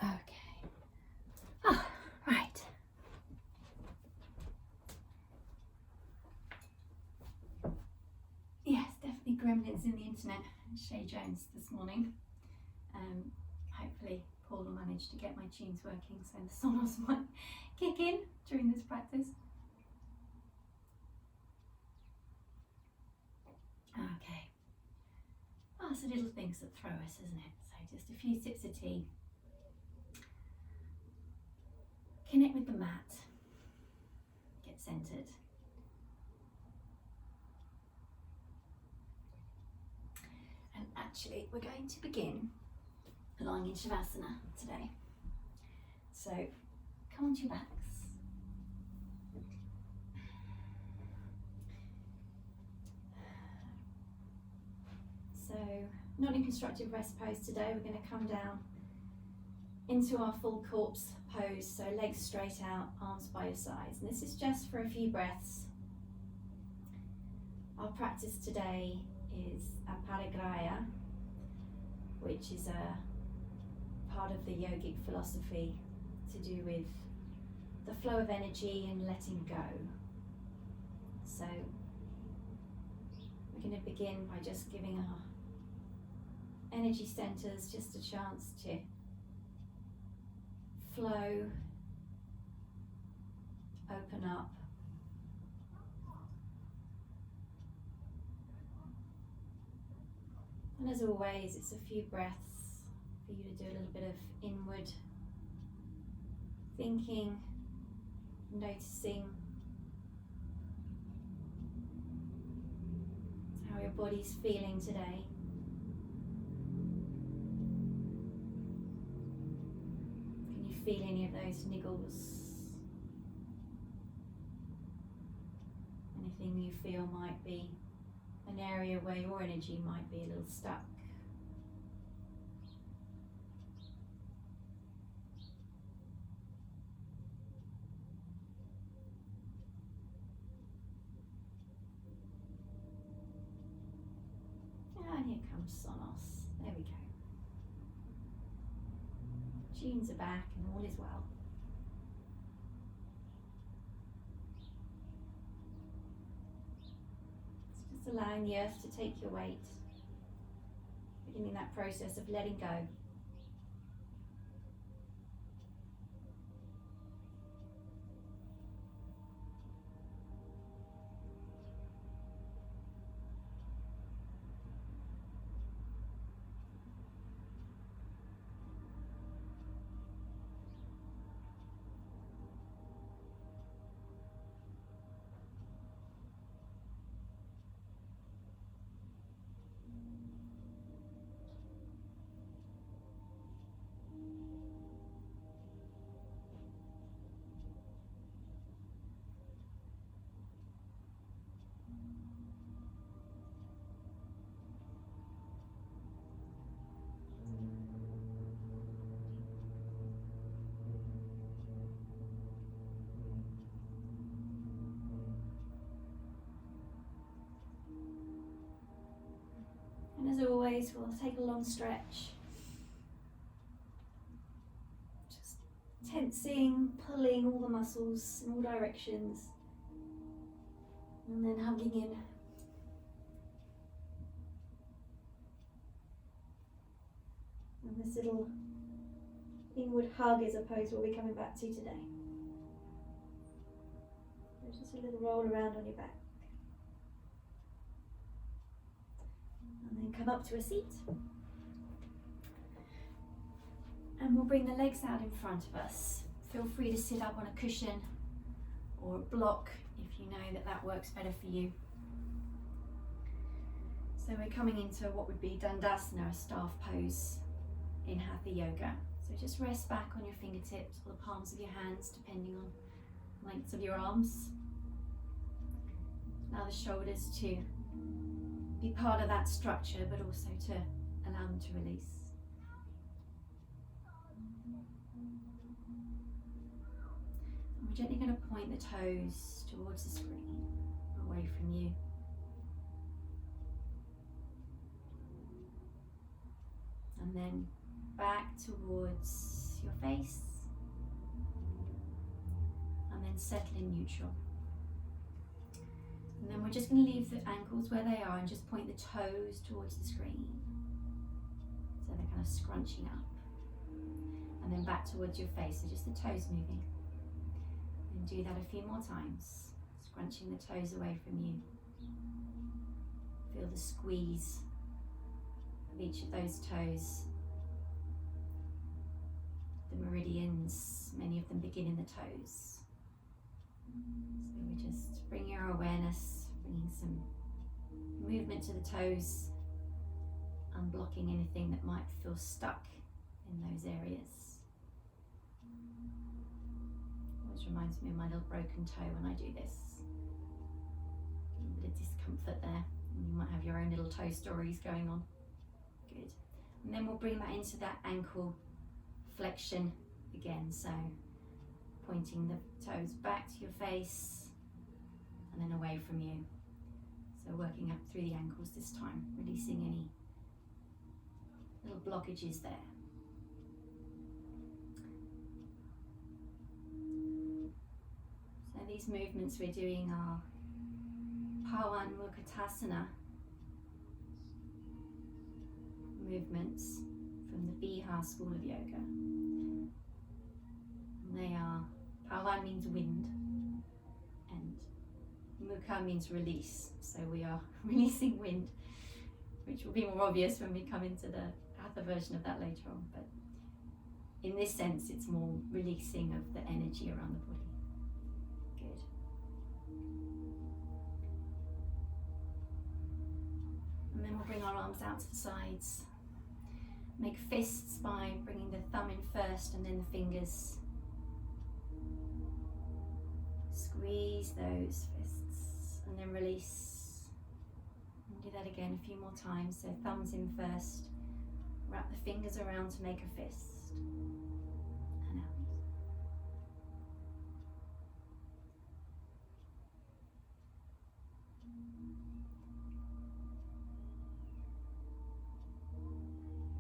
Okay. Oh, right. Yes, definitely gremlins in the internet. Shay Jones this morning. Hopefully Paul will manage to get my tunes working so the Sonos might kick in during this practice. Okay. Oh, it's the little things that throw us, isn't it? So just a few sips of tea. Connect with the mat. Get centered. And actually, we're going to begin lying in Shavasana today. So come onto your backs. So not in constructive rest pose today. We're going to come down into our full corpse pose. So legs straight out, arms by your sides. And this is just for a few breaths. Our practice today is Aparigraya, which is a part of the yogic philosophy to do with the flow of energy and letting go. So we're going to begin by just giving our energy centers just a chance to flow, open up. And as always, it's a few breaths for you to do a little bit of inward thinking, noticing how your body's feeling today. Can you feel any of those niggles? Anything you feel might be an area where your energy might be a little stuck? And here comes Sonos. There we go. Tunes are back and all is well. It's just allowing the earth to take your weight. Beginning that process of letting go. And as always, we'll take a long stretch. Just tensing, pulling all the muscles in all directions. And then hugging in. And this little inward hug is a pose we'll be coming back to today. So just a little roll around on your back. And then come up to a seat. And we'll bring the legs out in front of us. Feel free to sit up on a cushion or a block if you know that that works better for you. So we're coming into what would be Dandasana, a staff pose in Hatha Yoga. So just rest back on your fingertips or the palms of your hands, depending on the lengths of your arms. Allow the shoulders to be part of that structure, but also to allow them to release. And we're gently going to point the toes towards the screen, away from you. And then back towards your face, and then settle in neutral. And then we're just going to leave the ankles where they are and just point the toes towards the screen. So they're kind of scrunching up. And then back towards your face, so just the toes moving. And do that a few more times, scrunching the toes away from you. Feel the squeeze of each of those toes. The meridians, many of them begin in the toes. So we just bring your awareness, bringing some movement to the toes, unblocking anything that might feel stuck in those areas. Always reminds me of my little broken toe when I do this. A bit of discomfort there. You might have your own little toe stories going on. Good. And then we'll bring that into that ankle flexion again. So pointing the toes back to your face and then away from you. So working up through the ankles this time, releasing any little blockages there. So these movements we're doing are Pawanmukhatasana movements from the Bihar School of Yoga. And they are, Pawan means wind and Mukha means release. So we are releasing wind, which will be more obvious when we come into the Hatha version of that later on. But in this sense, it's more releasing of the energy around the body. Good. And then we'll bring our arms out to the sides. Make fists by bringing the thumb in first and then the fingers. Squeeze those fists and then release. And do that again a few more times. So thumbs in first. Wrap the fingers around to make a fist. And out.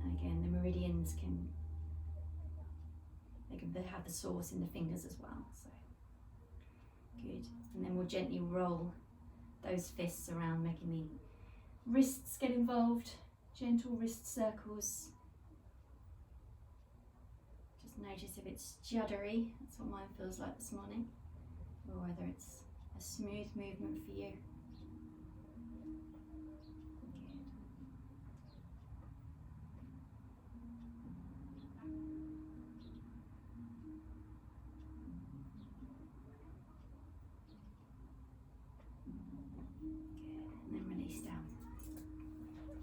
And again, the meridians they have the source in the fingers as well. So good. And then we'll gently roll those fists around, making the wrists get involved. Gentle wrist circles. Just notice if it's juddery, that's what mine feels like this morning, or whether it's a smooth movement for you.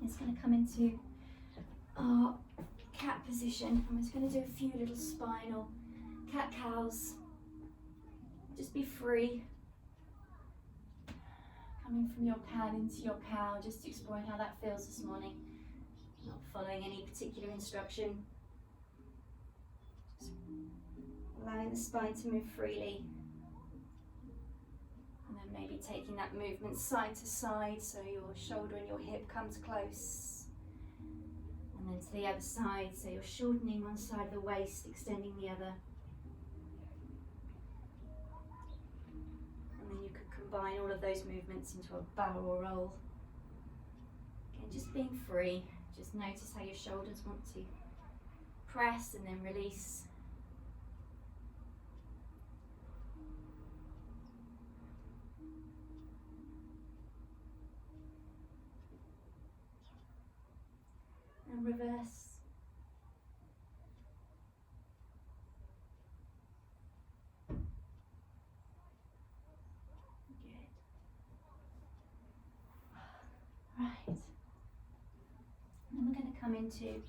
It's going to come into our cat position. I'm just going to do a few little spinal cat-cows. Just be free. Coming from your cat into your cow, just exploring how that feels this morning. Not following any particular instruction. Just allowing the spine to move freely. And then maybe taking that movement side to side so your shoulder and your hip comes close. And then to the other side, so you're shortening one side of the waist, extending the other. And then you could combine all of those movements into a barrel roll. Again, just being free. Just notice how your shoulders want to press and then release. And reverse. Good. Right. And then we're going to come into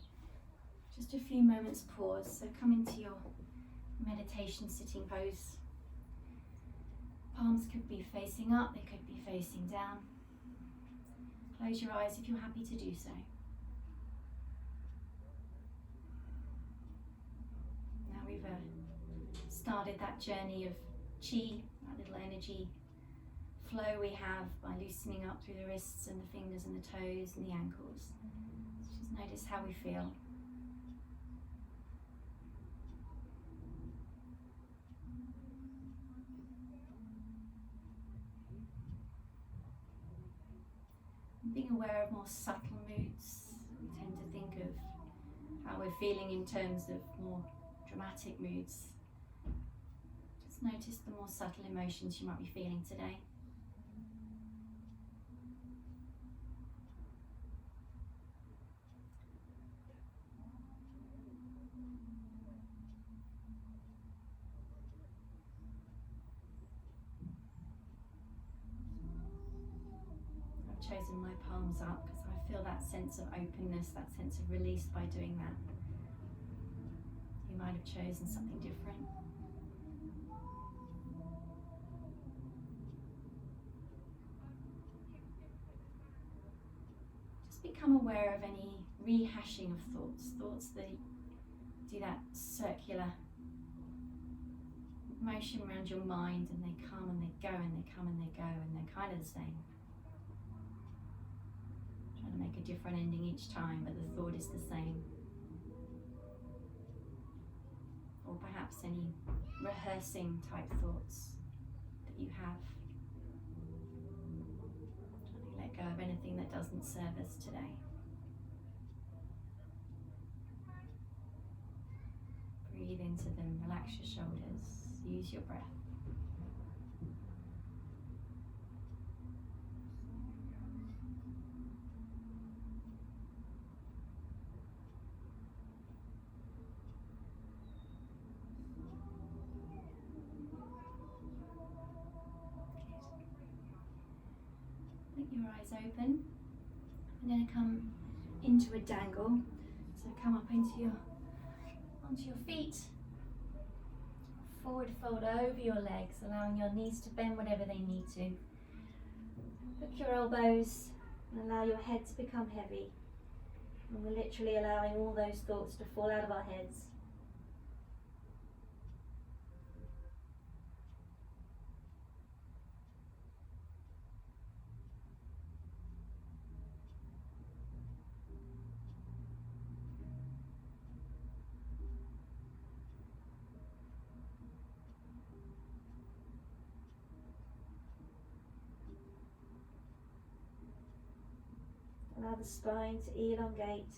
just a few moments pause. So come into your meditation sitting pose. Palms could be facing up, they could be facing down. Close your eyes if you're happy to do so. We've started that journey of chi, that little energy flow we have by loosening up through the wrists and the fingers and the toes and the ankles. Just notice how we feel. being aware of more subtle moods. We tend to think of how we're feeling in terms of more dramatic moods. Just notice the more subtle emotions you might be feeling today. Chosen my palms up because I feel that sense of openness, that sense of release by doing that. You might have chosen something different. Just become aware of any rehashing of thoughts that do that circular motion around your mind, and they come and they go and they come and they go, and they're kind of the same. To make a different ending each time, but the thought is the same. Or perhaps any rehearsing type thoughts that you have. Trying to let go of anything that doesn't serve us today. Breathe into them, relax your shoulders, use your breath. Your eyes open. I'm going to come into a dangle, so come up onto your feet. Forward fold over your legs, allowing your knees to bend whatever they need to. Hook your elbows and allow your head to become heavy. And we're literally allowing all those thoughts to fall out of our heads. Allow the spine to elongate.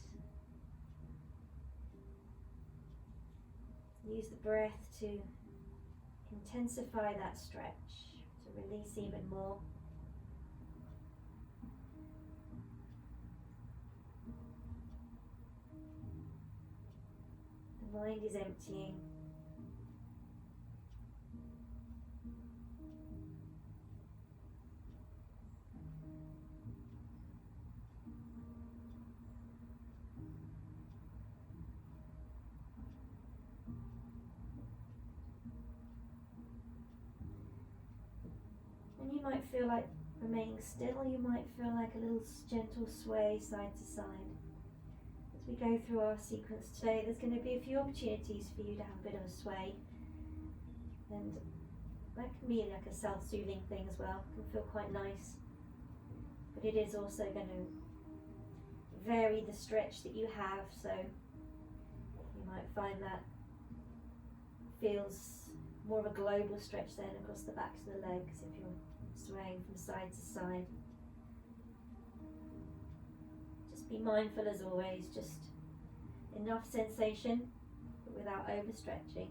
Use the breath to intensify that stretch, to release even more. The mind is emptying. And you might feel like remaining still, you might feel like a little gentle sway side to side. As we go through our sequence today, there's going to be a few opportunities for you to have a bit of a sway. And that can be like a self-soothing thing as well, it can feel quite nice. But it is also going to vary the stretch that you have, so you might find that feels more of a global stretch then across the backs of the legs if you're swaying from side to side. Just be mindful as always, just enough sensation but without overstretching.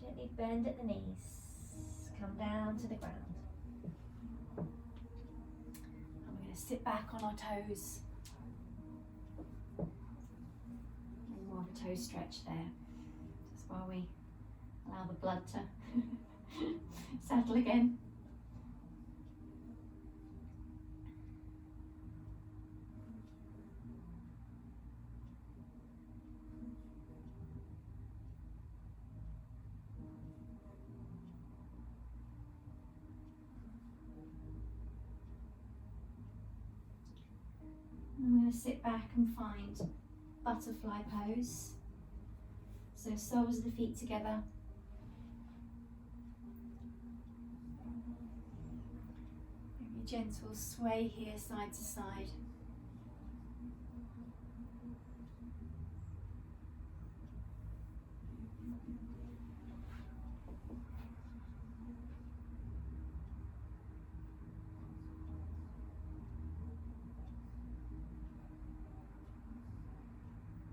Gently bend at the knees, come down to the ground. And we're going to sit back on our toes. And more of a toe stretch there, just while we allow the blood to settle again. I'm going to sit back and find butterfly pose. So soles of the feet together, A gentle sway here, side to side.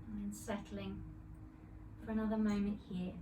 And then settling for another moment here.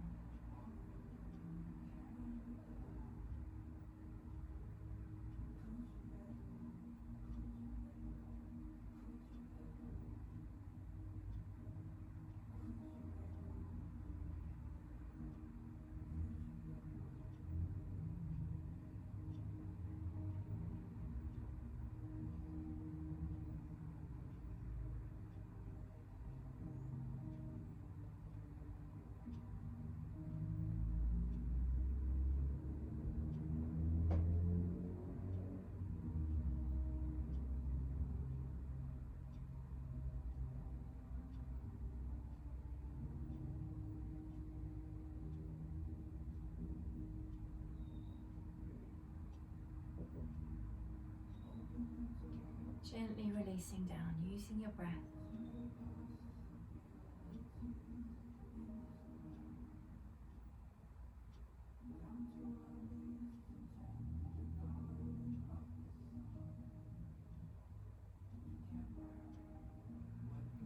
Gently releasing down, using your breath.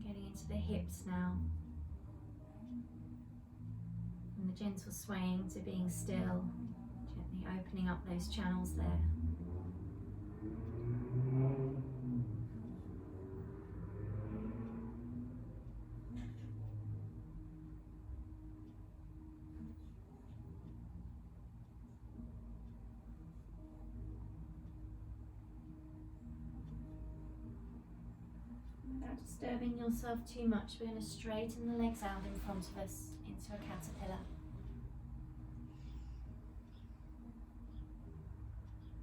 Getting into the hips now. From the gentle swaying to being still, gently opening up those channels there. Without disturbing yourself too much, we're going to straighten the legs out in front of us into a caterpillar.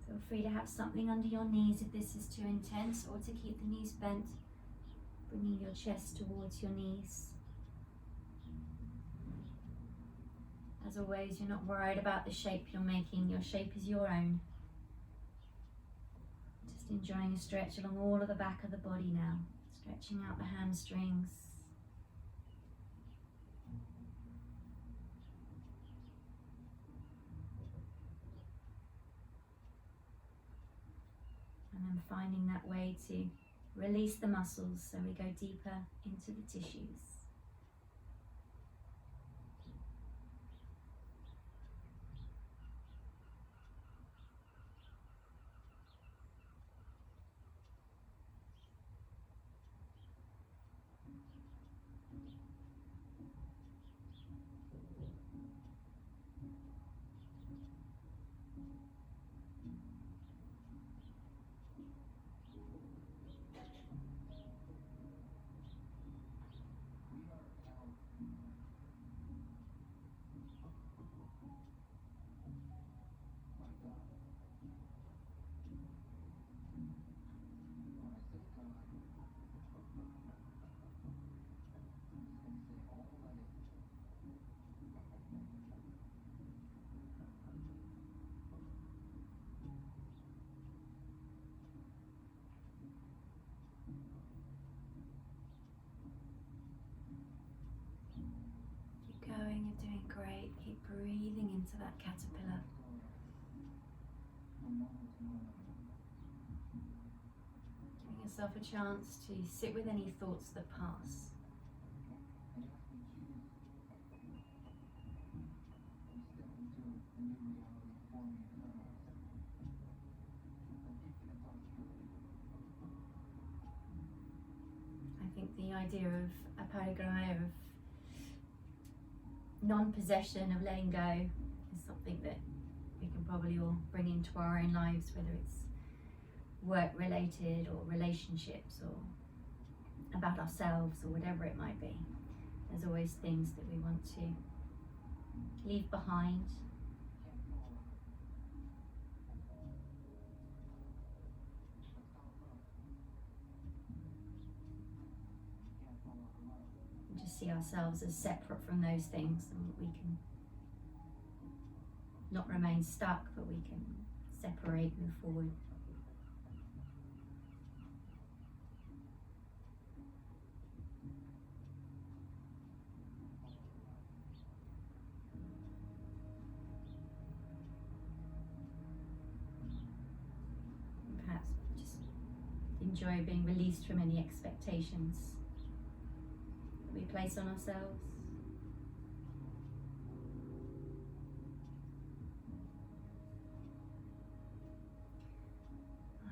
Feel free to have something under your knees if this is too intense, or to keep the knees bent, bringing your chest towards your knees. As always, you're not worried about the shape you're making. Your shape is your own. Just enjoying a stretch along all of the back of the body now. Stretching out the hamstrings. And then finding that way to release the muscles so we go deeper into the tissues. Going, you're doing great. Keep breathing into that caterpillar. Giving yourself a chance to sit with any thoughts that pass. I think the idea of aparigraya, of non-possession, of letting go, is something that we can probably all bring into our own lives, whether it's work related or relationships or about ourselves or whatever it might be. There's always things that we want to leave behind. And just see ourselves as separate from those things, and we can not remain stuck, but we can separate, move forward. enjoy being released from any expectations that we place on ourselves.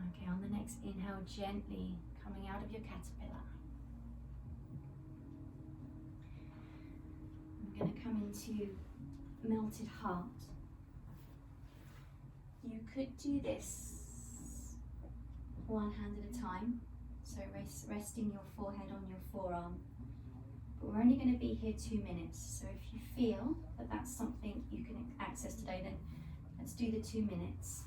Okay, on the next inhale, gently coming out of your caterpillar. I'm going to come into melted heart. You could do this one hand at a time, so resting your forehead on your forearm. But we're only going to be here 2 minutes, so if you feel that that's something you can access today, then let's do the 2 minutes.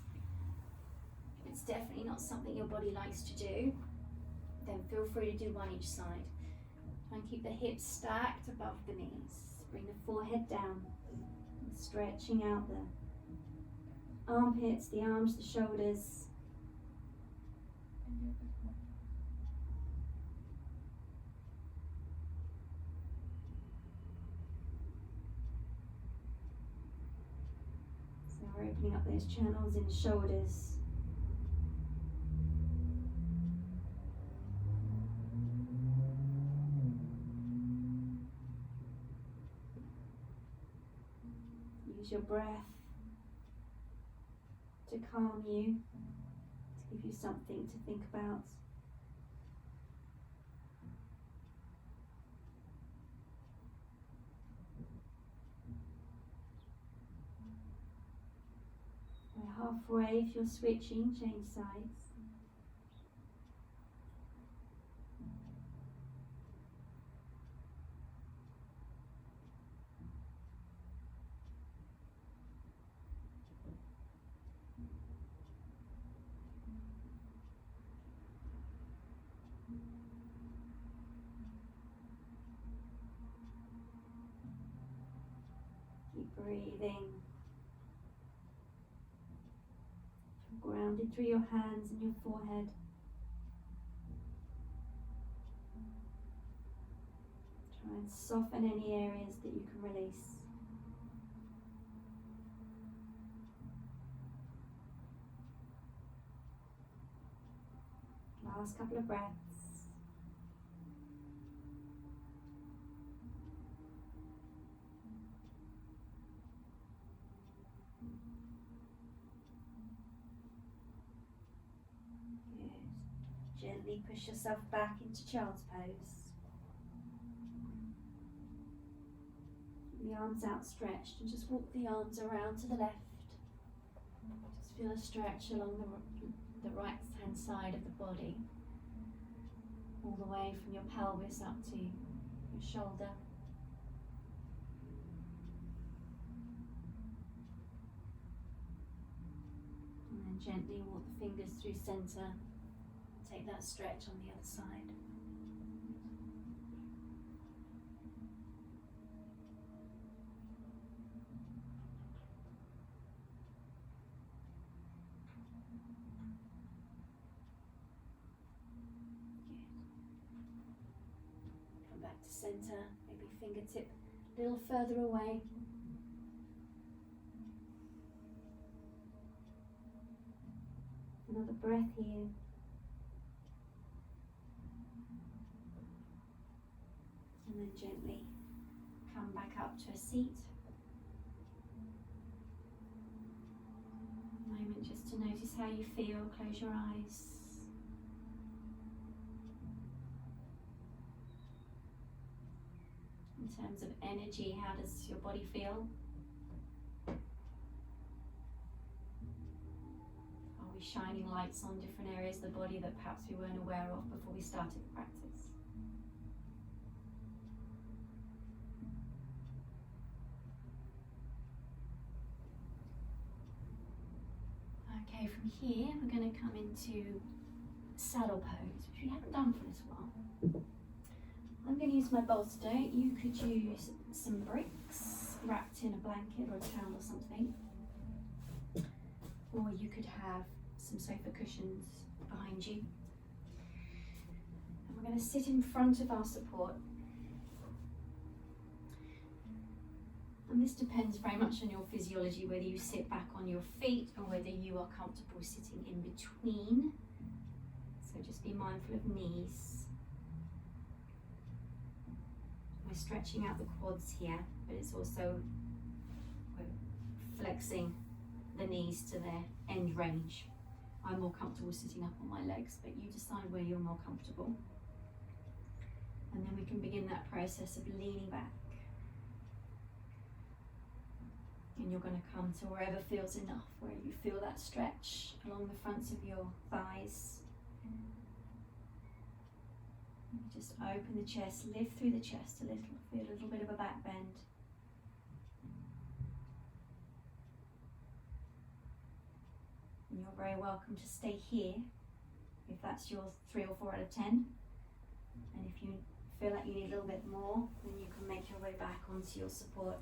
If it's definitely not something your body likes to do, then feel free to do one each side. Try and keep the hips stacked above the knees. Bring the forehead down, and stretching out the armpits, the arms, the shoulders. So we're opening up those channels in the shoulders. Use your breath to calm you, to give you something to think about. We're halfway. If you're switching, change sides. Keep breathing. Feel grounded through your hands and your forehead. Try and soften any areas that you can release. Last couple of breaths. Good. Gently push yourself back into child's pose. The arms outstretched, and just walk the arms around to the left. Just feel a stretch along the right hand side of the body, all the way from your pelvis up to your shoulder. And then gently walk the fingers through center. Take that stretch on the other side. Back to center, maybe fingertip a little further away. Another breath here. And then gently come back up to a seat. A moment just to notice how you feel. Close your eyes. In terms of energy, how does your body feel? Are we shining lights on different areas of the body that perhaps we weren't aware of before we started the practice? Okay, from here we're going to come into saddle pose, which we haven't done for a little while. I'm going to use my bolster. You could use some bricks wrapped in a blanket or a towel or something. Or you could have some sofa cushions behind you. And we're going to sit in front of our support. And this depends very much on your physiology, whether you sit back on your feet or whether you are comfortable sitting in between. So just be mindful couple of knees. We're stretching out the quads here, but it's also we're flexing the knees to their end range. I'm more comfortable sitting up on my legs, but you decide where you're more comfortable. And then we can begin that process of leaning back. And you're going to come to wherever feels enough, where you feel that stretch along the fronts of your thighs. Just open the chest, lift through the chest a little, feel a little bit of a back bend. And you're very welcome to stay here if that's your 3 or 4 out of 10. And if you feel like you need a little bit more, then you can make your way back onto your support.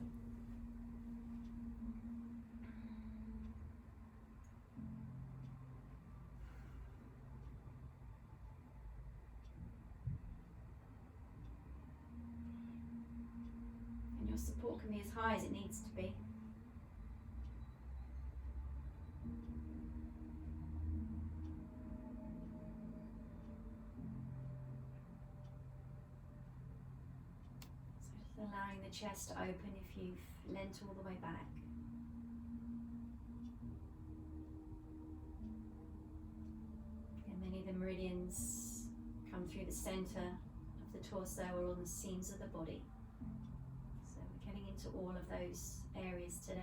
And your support can be as high as it needs to be. Allowing the chest to open if you've leant all the way back. And many of the meridians come through the center of the torso or on the seams of the body. So we're getting into all of those areas today.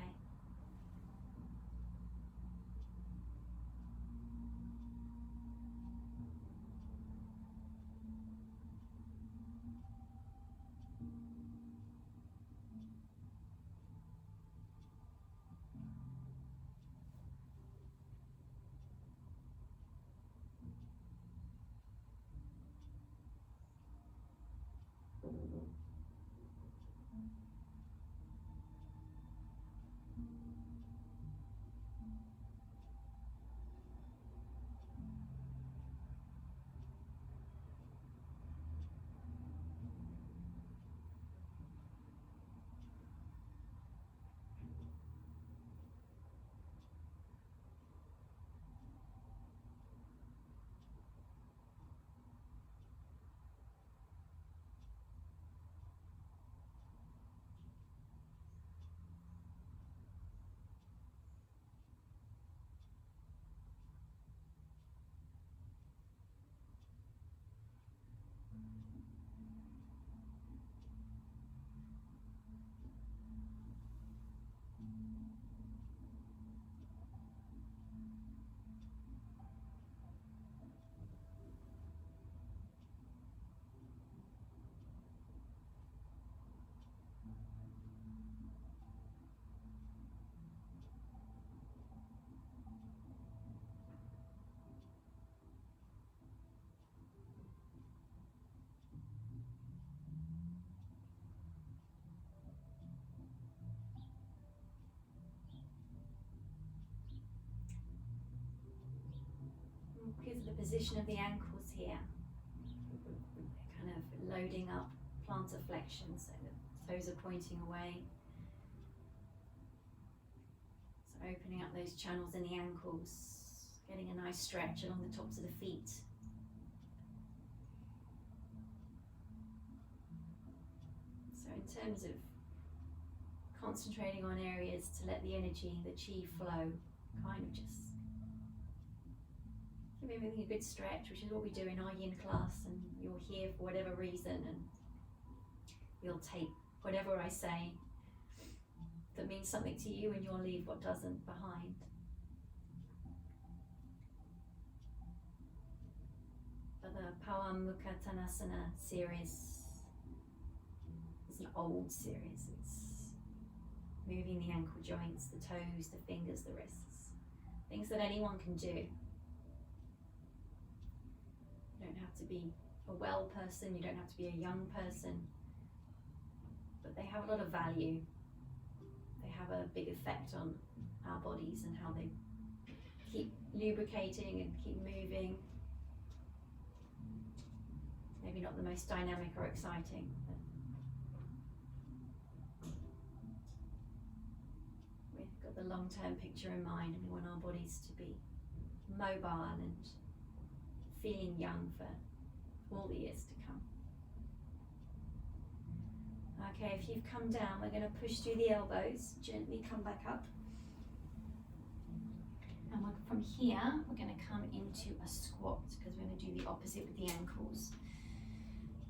Because of the position of the ankles here, they're kind of loading up plantar flexion, so the toes are pointing away. So opening up those channels in the ankles, getting a nice stretch along the tops of the feet. So in terms of concentrating on areas to let the energy, the chi flow, kind of just give everything a good stretch, which is what we do in our yin class, and you're here for whatever reason, and you'll take whatever I say that means something to you, and you'll leave what doesn't behind. But the Paramukha series is an old series. It's moving the ankle joints, the toes, the fingers, the wrists, things that anyone can do. You don't have to be a well person, you don't have to be a young person, but they have a lot of value. They have a big effect on our bodies and how they keep lubricating and keep moving. Maybe not the most dynamic or exciting, but we've got the long-term picture in mind, and we want our bodies to be mobile and feeling young for all the years to come. Okay, if you've come down, we're going to push through the elbows, gently come back up. And from here, we're going to come into a squat because we're going to do the opposite with the ankles.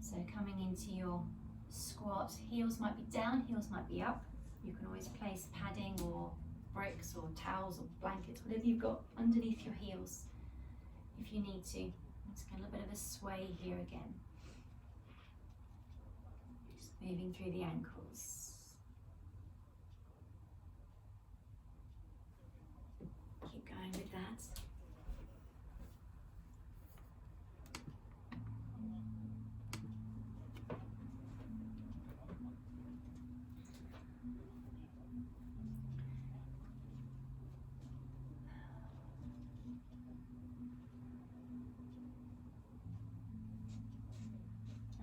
So coming into your squat, heels might be down, heels might be up. You can always place padding or bricks or towels or blankets, whatever you've got underneath your heels if you need to. Let's get a little bit of a sway here again. Just moving through the ankles. Keep going with that.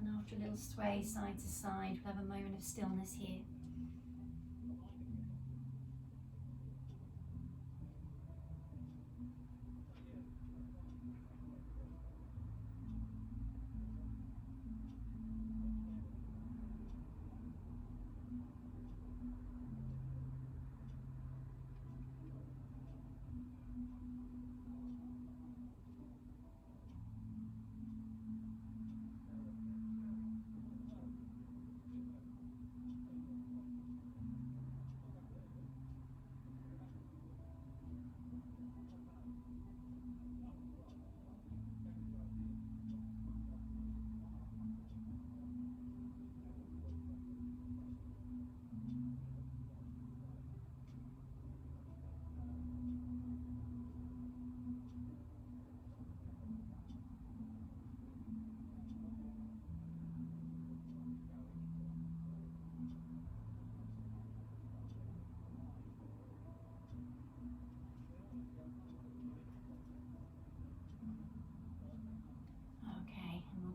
And after a little sway side to side, we'll have a moment of stillness here.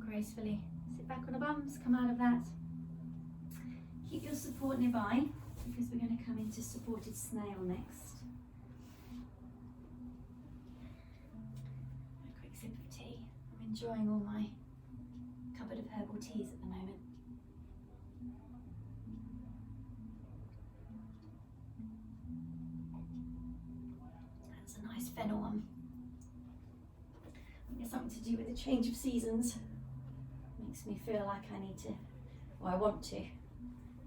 Gracefully sit back on the bums, come out of that. Keep your support nearby because we're going to come into supported snail next. A quick sip of tea. I'm enjoying all my cupboard of herbal teas at the moment. That's a nice fennel one. I guess something to do with the change of seasons. Makes me feel like I need to, or I want to,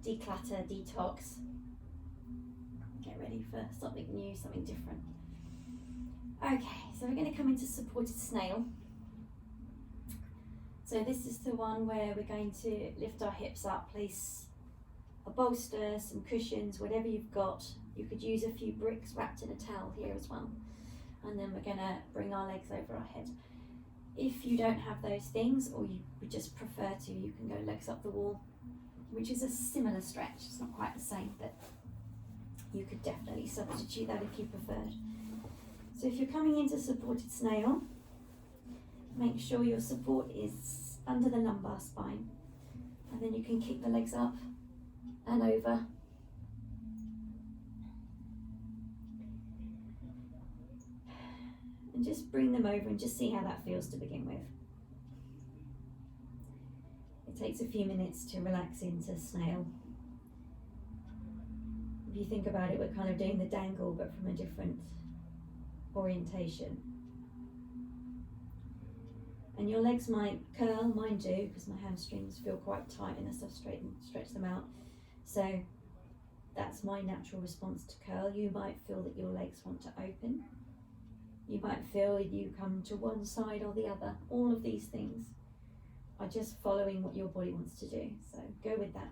declutter, detox, get ready for something new, something different. Okay, so we're going to come into supported snail. So this is the one where we're going to lift our hips up, place a bolster, some cushions, whatever you've got. You could use a few bricks wrapped in a towel here as well. And then we're going to bring our legs over our head. If you don't have those things, or you would just prefer to, you can go legs up the wall, which is a similar stretch. It's not quite the same, but you could definitely substitute that if you preferred. So if you're coming into supported snail, make sure your support is under the lumbar spine, and then you can kick the legs up and over. And just bring them over and just see how that feels to begin with. It takes a few minutes to relax into snail. If you think about it, we're kind of doing the dangle but from a different orientation. And your legs might curl, mine do, because my hamstrings feel quite tight unless I've stretched them out. So that's my natural response to curl. You might feel that your legs want to open. You might feel you come to one side or the other. All of these things are just following what your body wants to do. So go with that.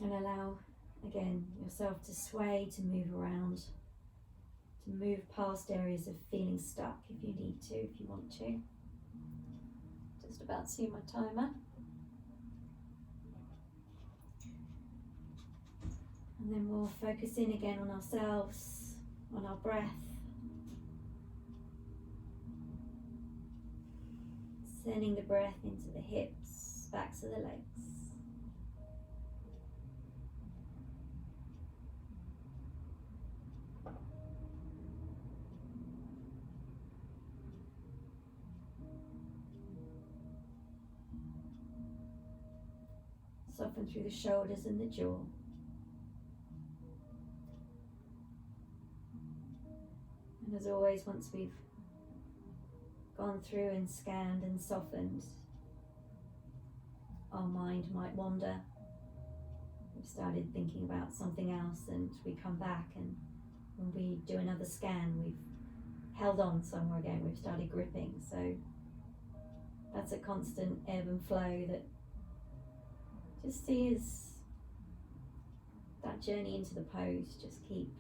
And allow, again, yourself to sway, to move around, to move past areas of feeling stuck if you need to, if you want to. Just about see my timer. And then we'll focus in again on ourselves, on our breath. Sending the breath into the hips, backs of the legs. Soften through the shoulders and the jaw. And as always, once we've gone through and scanned and softened, our mind might wander. We've started thinking about something else, and we come back, and when we do another scan, we've held on somewhere again, we've started gripping. So that's a constant ebb and flow that just see as that journey into the pose. Just keep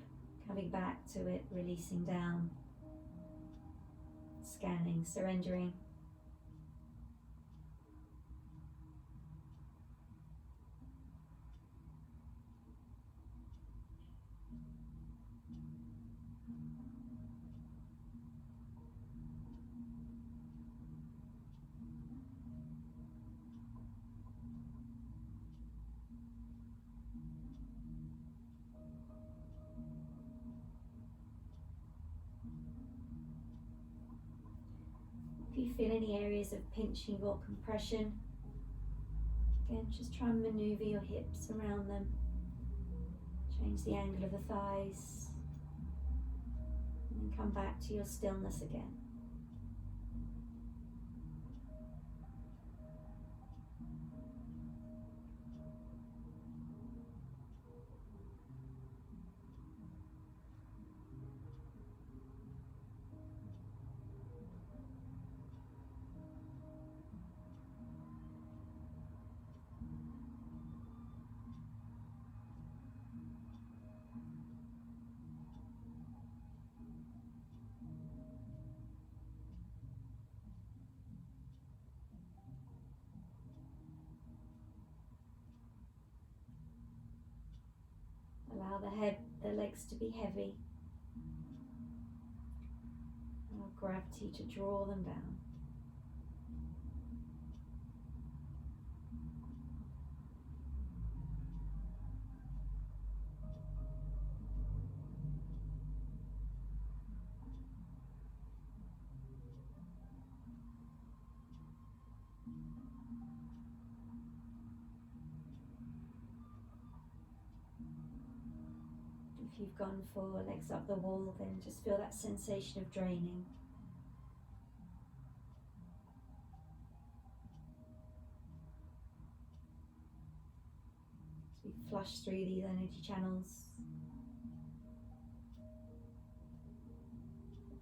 coming back to it, releasing down, scanning, surrendering. If you feel any areas of pinching or compression, again, just try and maneuver your hips around them. Change the angle of the thighs, and then come back to your stillness again. Allow the legs to be heavy. Allow gravity to draw them down. If you've gone for legs up the wall, then just feel that sensation of draining. As we flush through these energy channels,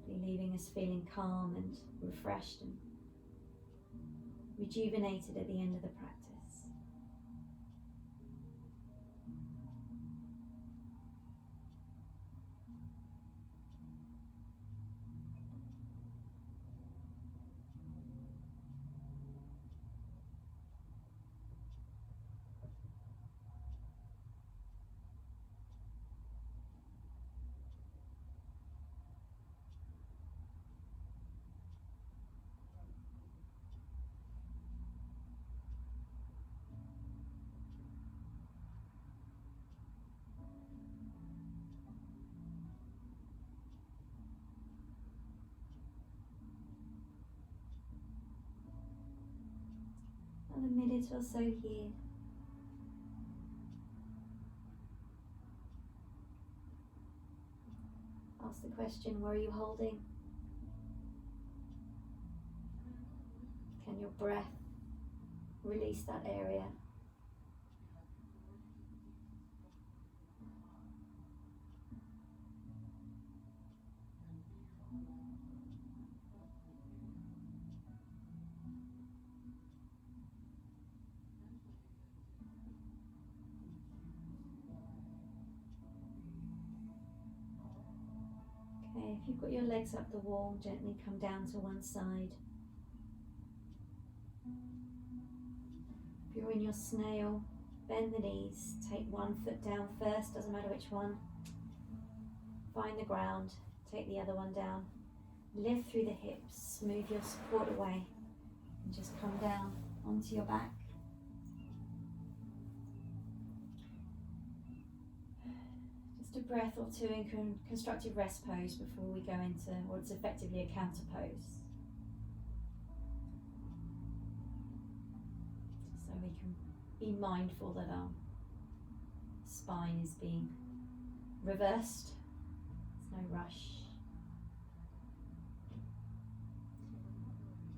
leaving us feeling calm and refreshed and rejuvenated at the end of the practice. Another minute or so here. Ask the question, where are you holding? Can your breath release that area? Okay, if you've got your legs up the wall, gently come down to one side. If you're in your snail, bend the knees, take one foot down first, doesn't matter which one. Find the ground, take the other one down. Lift through the hips, move your support away, and just come down onto your back. Just a breath or two in constructive rest pose before we go into what's effectively a counter pose. So we can be mindful that our spine is being reversed. There's no rush.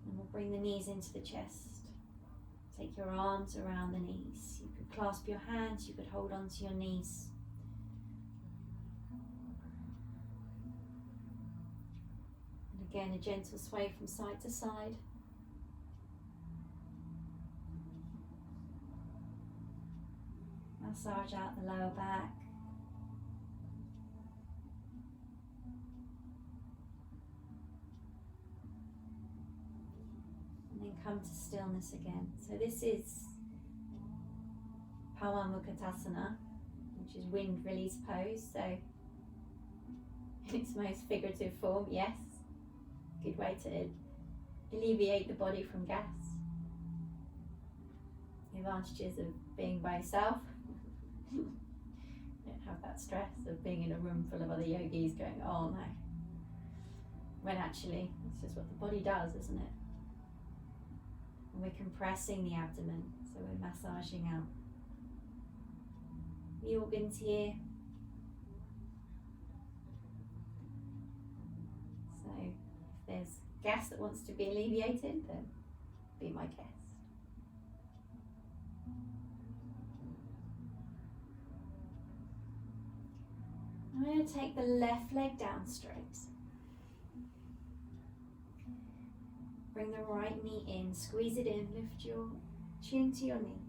And we'll bring the knees into the chest. Take your arms around the knees. You could clasp your hands, you could hold onto your knees. And again, a gentle sway from side to side. Massage out the lower back. And then come to stillness again. So this is Pawamukhatasana, which is wind release pose. So in its most figurative form, yes. Good way to alleviate the body from gas. The advantages of being by yourself. Don't have that stress of being in a room full of other yogis going, oh no. When actually, it's just what the body does, isn't it? And we're compressing the abdomen, so we're massaging out the organs here. So if there's gas that wants to be alleviated, then be my guest. I'm going to take the left leg down straight. Bring the right knee in, squeeze it in, lift your chin to your knee.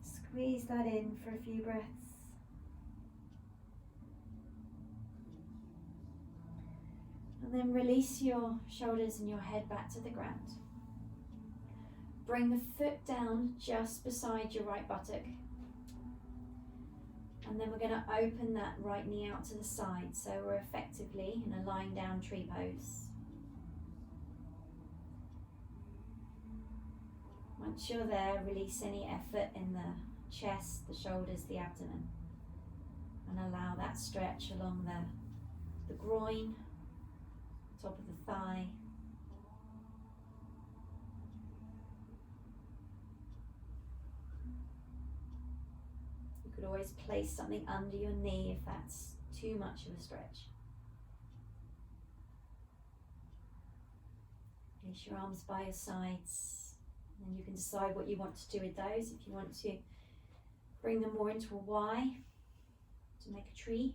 Squeeze that in for a few breaths. And then release your shoulders and your head back to the ground. Bring the foot down just beside your right buttock. And then we're going to open that right knee out to the side, so we're effectively in a lying down tree pose. Once you're there, release any effort in the chest, the shoulders, the abdomen, and allow that stretch along the groin, top of the thigh. You could always place something under your knee if that's too much of a stretch. Place your arms by your sides, and you can decide what you want to do with those. If you want to bring them more into a Y to make a tree,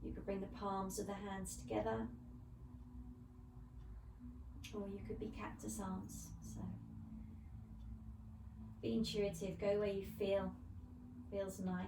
you could bring the palms of the hands together, or you could be cactus arms. So be intuitive, go where you feels nice.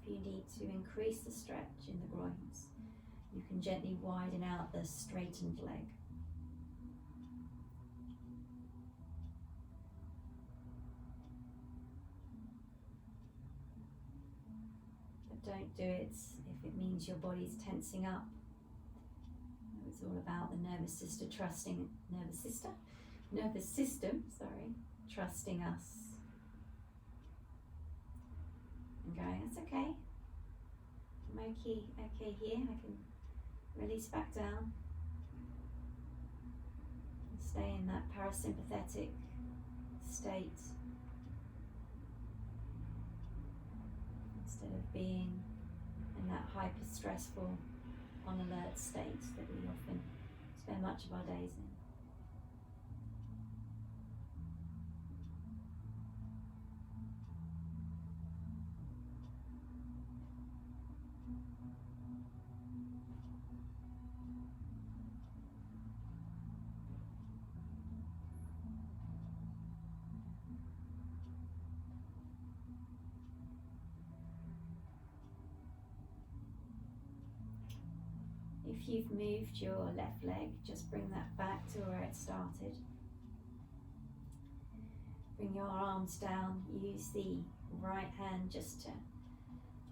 If you need to increase the stretch in the groins, you can gently widen out the straightened leg. But don't do it if it means your body's tensing up. It's all about the nervous system trusting us. And going, that's okay. I'm okay here. I can release back down. And stay in that parasympathetic state instead of being in that hyper stressful, on alert state that we often spend much of our days in. if you've moved your left leg, just bring that back to where it started. Bring your arms down, use the right hand just to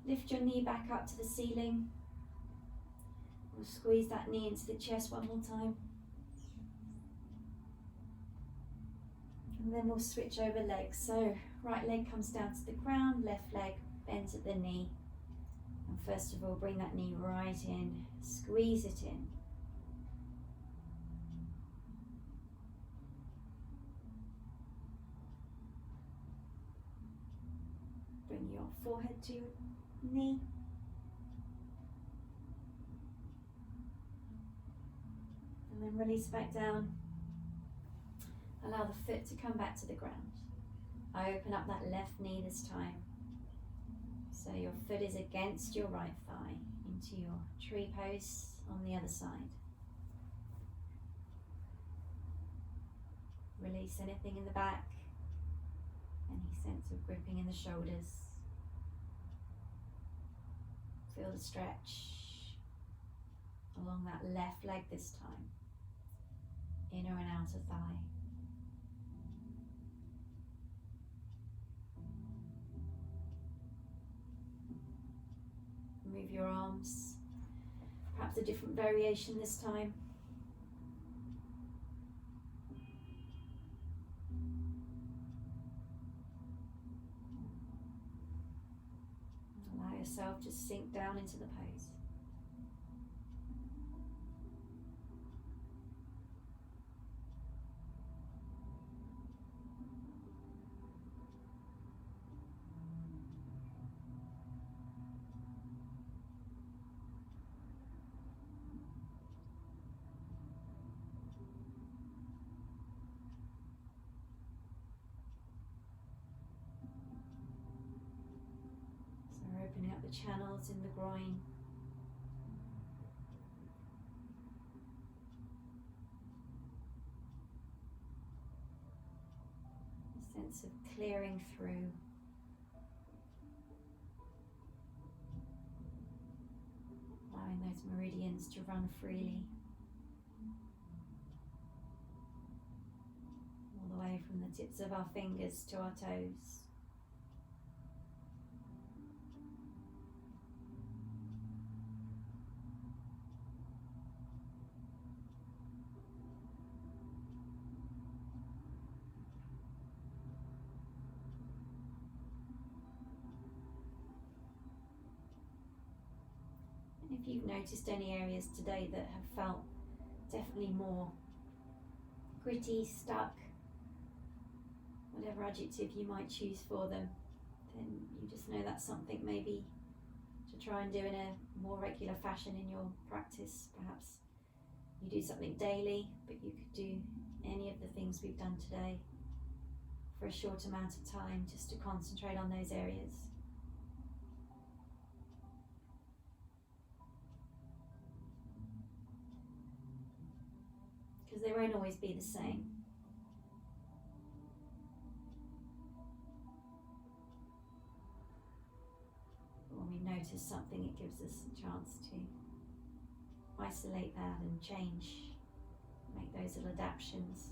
lift your knee back up to the ceiling. We'll squeeze that knee into the chest one more time. And then we'll switch over legs. So right leg comes down to the ground, left leg bends at the knee. And first of all, bring that knee right in, squeeze it in. Bring your forehead to your knee. And then release back down. Allow the foot to come back to the ground. I open up that left knee this time. So your foot is against your right thigh into your tree pose on the other side. Release anything in the back, any sense of gripping in the shoulders. Feel the stretch along that left leg this time, inner and outer thigh. Move your arms, perhaps a different variation this time. Allow yourself to sink down into the pose. Opening up the channels in the groin. A sense of clearing through. Allowing those meridians to run freely. All the way from the tips of our fingers to our toes. If you've noticed any areas today that have felt definitely more gritty, stuck, whatever adjective you might choose for them, then you just know that's something maybe to try and do in a more regular fashion in your practice. Perhaps you do something daily, but you could do any of the things we've done today for a short amount of time just to concentrate on those areas. Because they won't always be the same. But when we notice something, it gives us a chance to isolate that and change, make those little adaptations.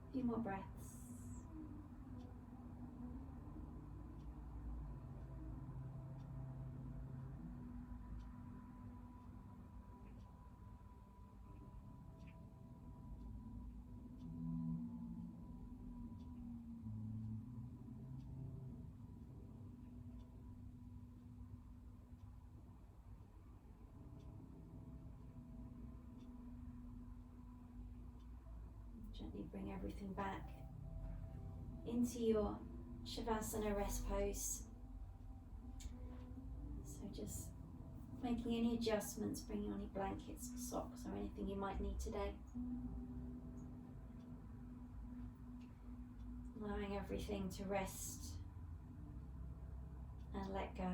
A few more breaths. Gently bring everything back into your Shavasana rest pose. So just making any adjustments, bringing any blankets, socks or anything you might need today. Allowing everything to rest and let go.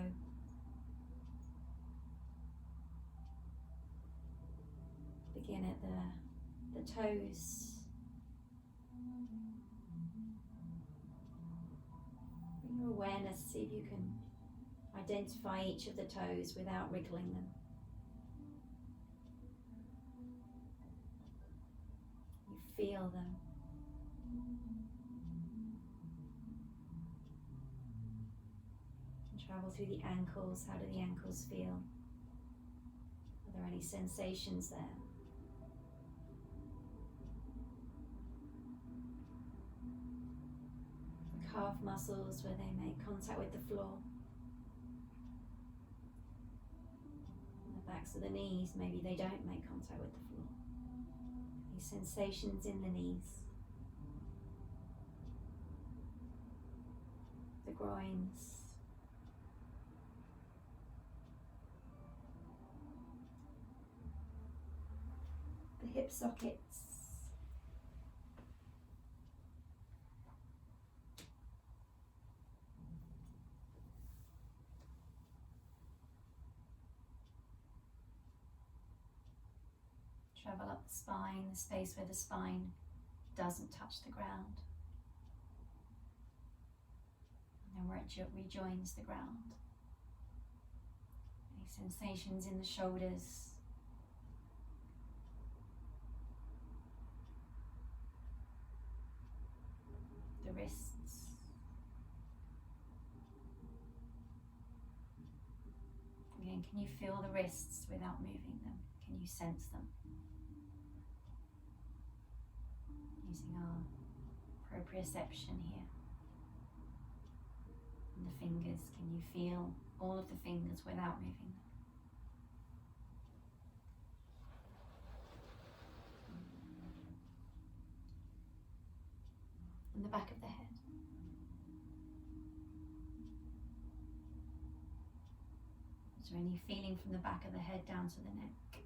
Begin at the toes, Bring your awareness, see if you can identify each of the toes without wriggling them. You feel them. And travel through the ankles. How do the ankles feel? Are there any sensations there? The calf muscles where they make contact with the floor. The backs of the knees, maybe they don't make contact with the floor. Any sensations in the knees? The groins. The hip sockets. Travel up the spine, the space where the spine doesn't touch the ground. And then where it rejoins the ground. Any sensations in the shoulders? The wrists. Again, can you feel the wrists without moving them? Can you sense them? Using our proprioception here. And the fingers, can you feel all of the fingers without moving them? And the back of the head. Is there any feeling from the back of the head down to the neck?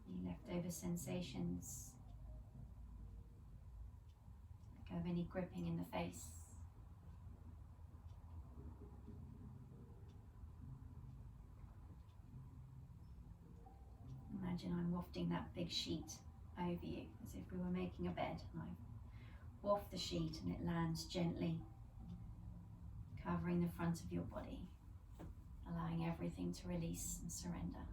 Any leftover sensations? Let go of any gripping in the face. Imagine I'm wafting that big sheet over you as if we were making a bed, and I waft the sheet and it lands gently, covering the front of your body, allowing everything to release and surrender.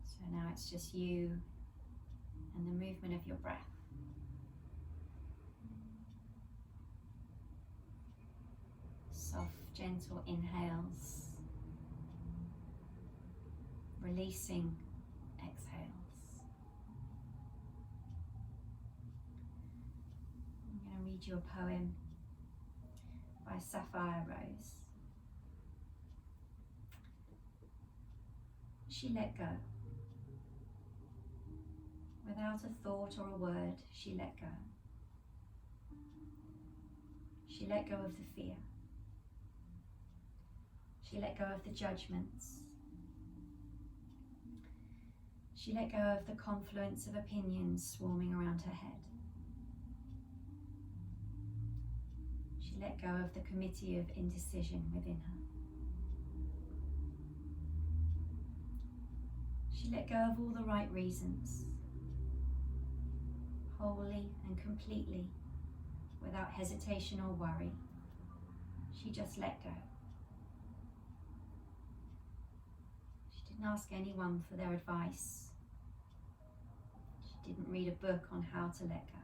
So now it's just you and the movement of your breath. Soft, gentle inhales, releasing exhales. I'm going to read you a poem by Sapphire Rose. She let go. Without a thought or a word, she let go. She let go of the fear. She let go of the judgments. She let go of the confluence of opinions swarming around her head. She let go of the committee of indecision within her. She let go of all the right reasons, wholly and completely, without hesitation or worry. She just let go. She didn't ask anyone for their advice. She didn't read a book on how to let go.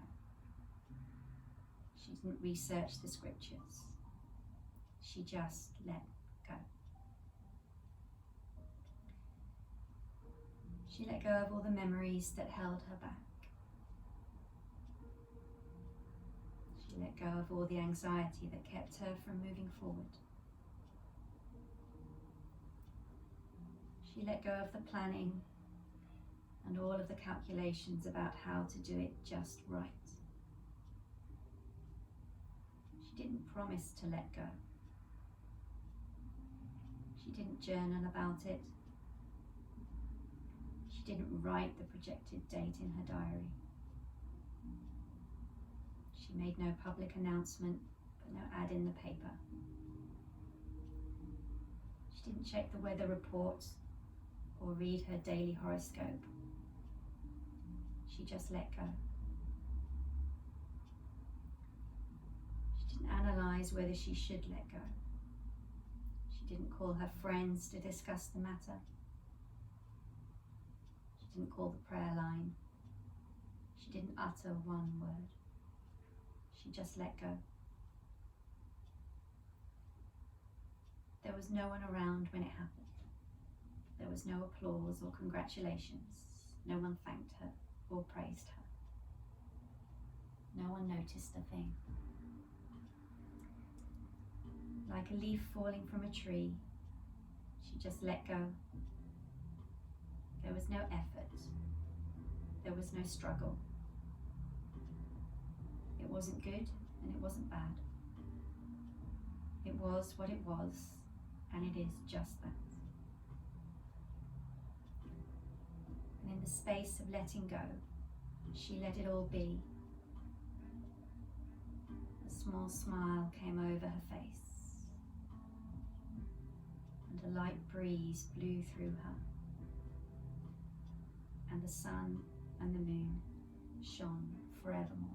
She didn't research the scriptures. She just let go. She let go of all the memories that held her back. She let go of all the anxiety that kept her from moving forward. She let go of the planning and all of the calculations about how to do it just right. She didn't promise to let go. She didn't journal about it. She didn't write the projected date in her diary. She made no public announcement, but no ad in the paper. She didn't check the weather report or read her daily horoscope. She just let go. She didn't analyze whether she should let go. She didn't call her friends to discuss the matter. She didn't call the prayer line. She didn't utter one word. She just let go. There was no one around when it happened. There was no applause or congratulations. No one thanked her or praised her. No one noticed a thing. Like a leaf falling from a tree, she just let go. There was no effort. There was no struggle. It wasn't good and it wasn't bad. It was what it was, and it is just that. And in the space of letting go, she let it all be. A small smile came over her face, and a light breeze blew through her, and the sun and the moon shone forevermore.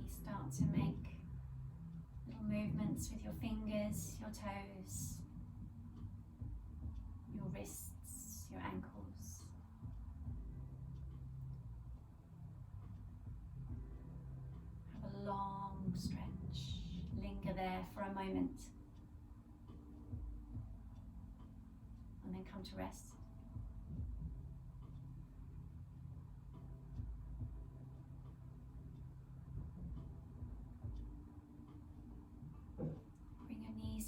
Start to make little movements with your fingers, your toes, your wrists, your ankles. Have a long stretch. Linger there for a moment. And then come to rest.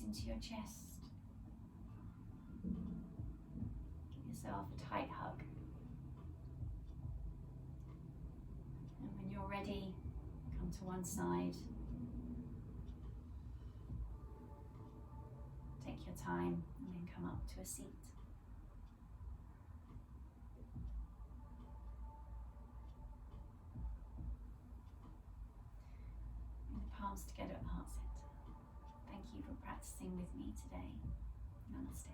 Into your chest. Give yourself a tight hug. And when you're ready, come to one side. Take your time and then come up to a seat. Bring the palms together at the heart center. Thank you for practicing with me today. Namaste.